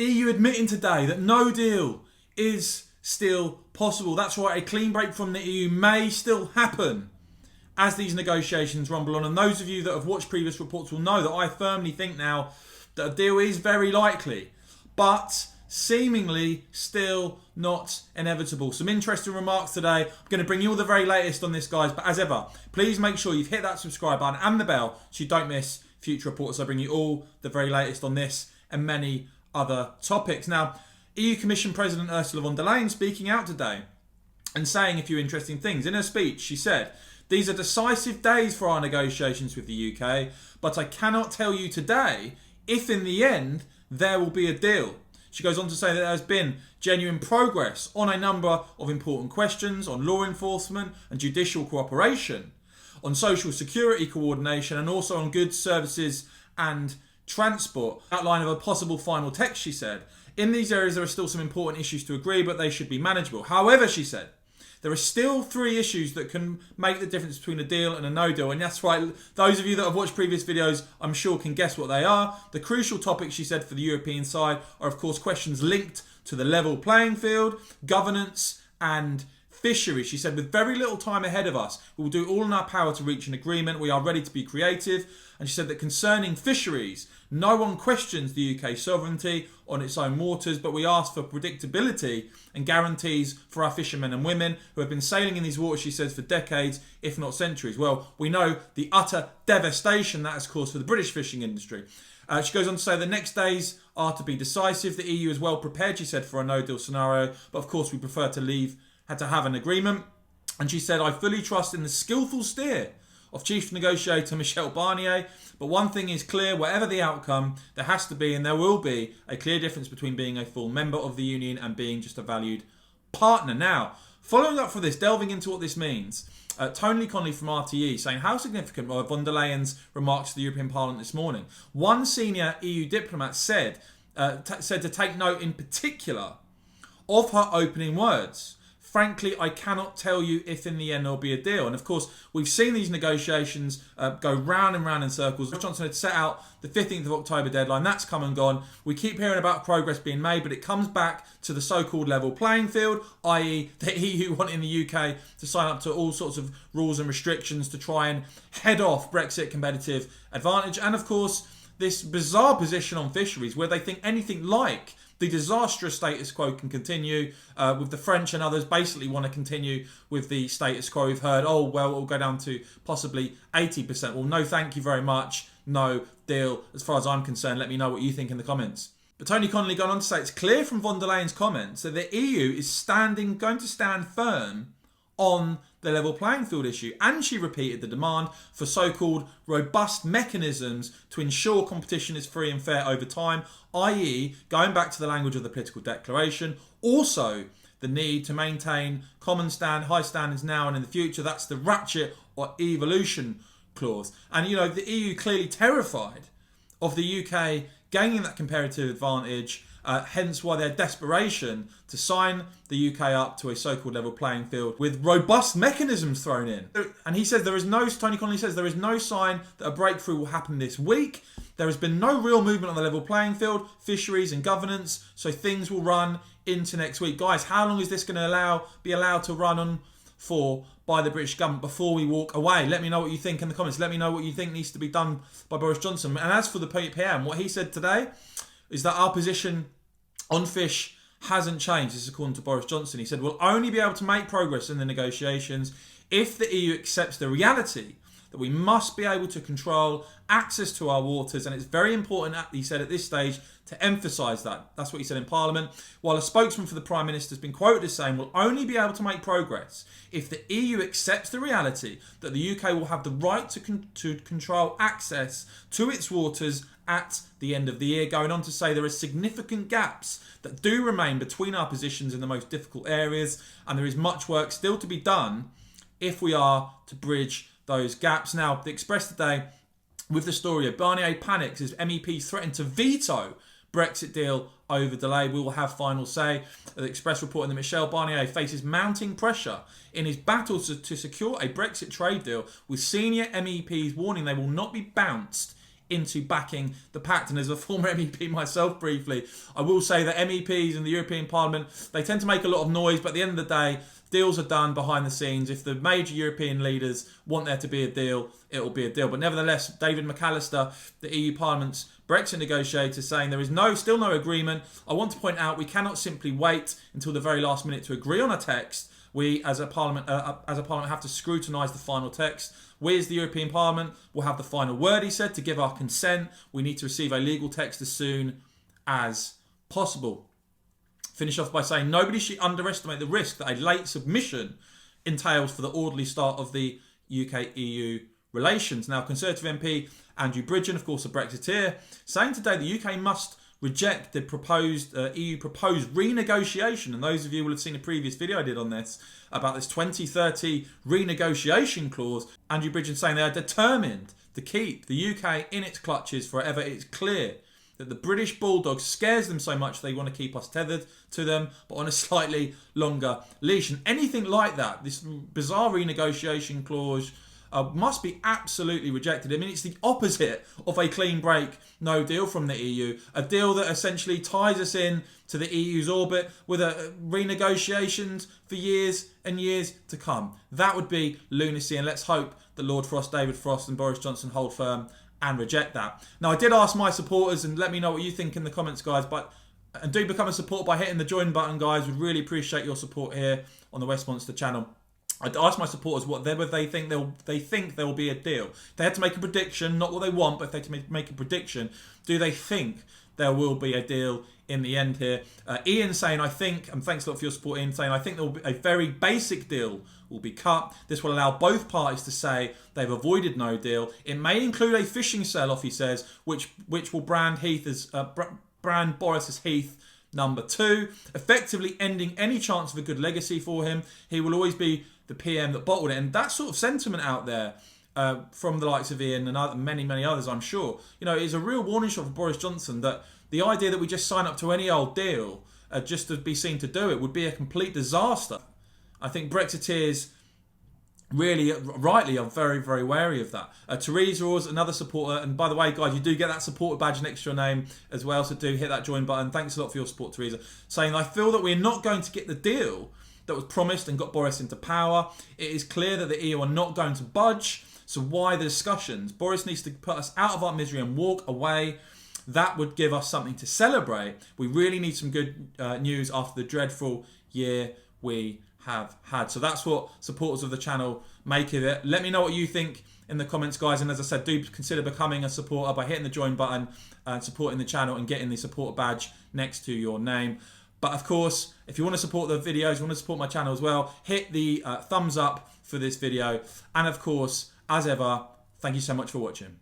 EU admitting today that no deal is still possible. That's right, a clean break from the EU may still happen as these negotiations rumble on. And those of you that have watched previous reports will know that I firmly think now that a deal is very likely, but seemingly still not inevitable. Some interesting remarks today. I'm going to bring you all the very latest on this, guys. But as ever, please make sure you've hit that subscribe button and the bell so you don't miss future reports. I bring you all the very latest on this and many other topics. Now, EU Commission President Ursula von der Leyen speaking out today and saying a few interesting things. In her speech, she said, "These are decisive days for our negotiations with the UK, but I cannot tell you today if in the end there will be a deal." She goes on to say that there has been genuine progress on a number of important questions on law enforcement and judicial cooperation, on social security coordination, and also on goods, services and transport. Outline of a possible final text, she said. In these areas there are still some important issues to agree, but they should be manageable. However, she said, there are still 3 issues that can make the difference between a deal and a no deal. And that's right, those of you that have watched previous videos, I'm sure can guess what they are. The crucial topics, she said, for the European side are, of course, questions linked to the level playing field, governance and fisheries. She said, with very little time ahead of us, we will do all in our power to reach an agreement. We are ready to be creative. And she said that concerning fisheries, no one questions the UK sovereignty on its own waters, but we ask for predictability and guarantees for our fishermen and women who have been sailing in these waters, she says, for decades, if not centuries. Well, we know the utter devastation that has caused for the British fishing industry. She goes on to say the next days are to be decisive. The EU is well prepared, she said, for a no-deal scenario, but of course we prefer to have an agreement. And she said, I fully trust in the skillful steer of Chief Negotiator Michel Barnier, but one thing is clear, whatever the outcome, there has to be and there will be a clear difference between being a full member of the Union and being just a valued partner. Now, following up for this, delving into what this means, Tony Connolly from RTE saying how significant were von der Leyen's remarks to the European Parliament this morning. One senior EU diplomat said to take note in particular of her opening words. Frankly, I cannot tell you if in the end there'll be a deal. And of course, we've seen these negotiations go round and round in circles. Boris Johnson had set out the 15th of October deadline. That's come and gone. We keep hearing about progress being made, but it comes back to the so-called level playing field, i.e. the EU wanting the UK to sign up to all sorts of rules and restrictions to try and head off Brexit competitive advantage. And of course, this bizarre position on fisheries where they think anything like the disastrous status quo can continue, with the French and others basically want to continue with the status quo. We've heard, oh, well, it'll go down to possibly 80%. Well, no, thank you very much. No deal. As far as I'm concerned, let me know what you think in the comments. But Tony Connolly gone on to say it's clear from von der Leyen's comments that the EU is going to stand firm on the level playing field issue. And she repeated the demand for so-called robust mechanisms to ensure competition is free and fair over time, i.e. going back to the language of the political declaration, also the need to maintain high standards now and in the future. That's the ratchet or evolution clause. And, you know, the EU clearly terrified of the UK gaining that comparative advantage, hence why their desperation to sign the UK up to a so-called level playing field with robust mechanisms thrown in. And he says Tony Connolly says there is no sign that a breakthrough will happen this week. There has been no real movement on the level playing field, fisheries and governance, so things will run into next week. Guys, how long is this going to be allowed to run on for by the British government before we walk away? Let me know what you think in the comments. Let me know what you think needs to be done by Boris Johnson. And as for the PM, what he said today is that our position on fish hasn't changed. This is according to Boris Johnson. He said we'll only be able to make progress in the negotiations if the EU accepts the reality that we must be able to control access to our waters. And it's very important, he said at this stage, to emphasise that. That's what he said in Parliament. While a spokesman for the Prime Minister has been quoted as saying we'll only be able to make progress if the EU accepts the reality that the UK will have the right to control access to its waters at the end of the year, going on to say there are significant gaps that do remain between our positions in the most difficult areas, and there is much work still to be done if we are to bridge those gaps. Now, the Express today, with the story of Barnier panics as MEPs threaten to veto Brexit deal over delay. We will have final say. The Express reporting that Michel Barnier faces mounting pressure in his battle to secure a Brexit trade deal, with senior MEPs warning they will not be bounced into backing the pact. And as a former MEP myself briefly, I will say that MEPs in the European Parliament, they tend to make a lot of noise, but at the end of the day, deals are done behind the scenes. If the major European leaders want there to be a deal, it will be a deal. But nevertheless, David McAllister, the EU Parliament's Brexit negotiator, saying there is still no agreement. I want to point out we cannot simply wait until the very last minute to agree on a text. We, as a Parliament, have to scrutinise the final text. We, as the European Parliament, will have the final word, he said, to give our consent. We need to receive a legal text as soon as possible. Finish off by saying nobody should underestimate the risk that a late submission entails for the orderly start of the UK-EU relations. Now, Conservative MP Andrew Bridgen, of course a Brexiteer, saying today the UK must reject the proposed EU proposed renegotiation. And those of you will have seen a previous video I did on this about this 2030 renegotiation clause. Andrew Bridgen saying they are determined to keep the UK in its clutches forever. It's clear that the British bulldog scares them so much they want to keep us tethered to them, but on a slightly longer leash. And anything like that, this bizarre renegotiation clause, must be absolutely rejected. I mean, it's the opposite of a clean break, no deal from the EU. A deal that essentially ties us in to the EU's orbit with renegotiations for years and years to come. That would be lunacy, and let's hope that Lord Frost, David Frost and Boris Johnson hold firm and reject that. Now, I did ask my supporters, and let me know what you think in the comments, guys, and do become a supporter by hitting the join button, guys. We'd really appreciate your support here on the Westminster channel. I'd ask my supporters whether they think there will be a deal. If they had to make a prediction, not what they want, but if they had to make a prediction, do they think there will be a deal in the end here? Ian saying, I think, and thanks a lot for your support, Ian, saying, I think there will be a very basic deal will be cut. This will allow both parties to say they've avoided no deal. It may include a fishing sell-off, he says, which will brand Boris as Heath number 2, effectively ending any chance of a good legacy for him. He will always be the PM that bottled it. And that sort of sentiment out there from the likes of Ian and many, many others, I'm sure, is a real warning shot for Boris Johnson that the idea that we just sign up to any old deal just to be seen to do it would be a complete disaster. I think Brexiteers really, rightly, are very, very wary of that. Teresa was another supporter, and by the way, guys, you do get that supporter badge next to your name as well, so do hit that join button. Thanks a lot for your support, Teresa. Saying, I feel that we're not going to get the deal that was promised and got Boris into power. It is clear that the EU are not going to budge, so why the discussions? Boris needs to put us out of our misery and walk away. That would give us something to celebrate. We really need some good news after the dreadful year we have had. So that's what supporters of the channel make of it. Let me know what you think in the comments, guys, and as I said, do consider becoming a supporter by hitting the join button and supporting the channel and getting the supporter badge next to your name. But of course, if you want to support the videos, you want to support my channel as well, hit the thumbs up for this video, and of course, as ever, thank you so much for watching.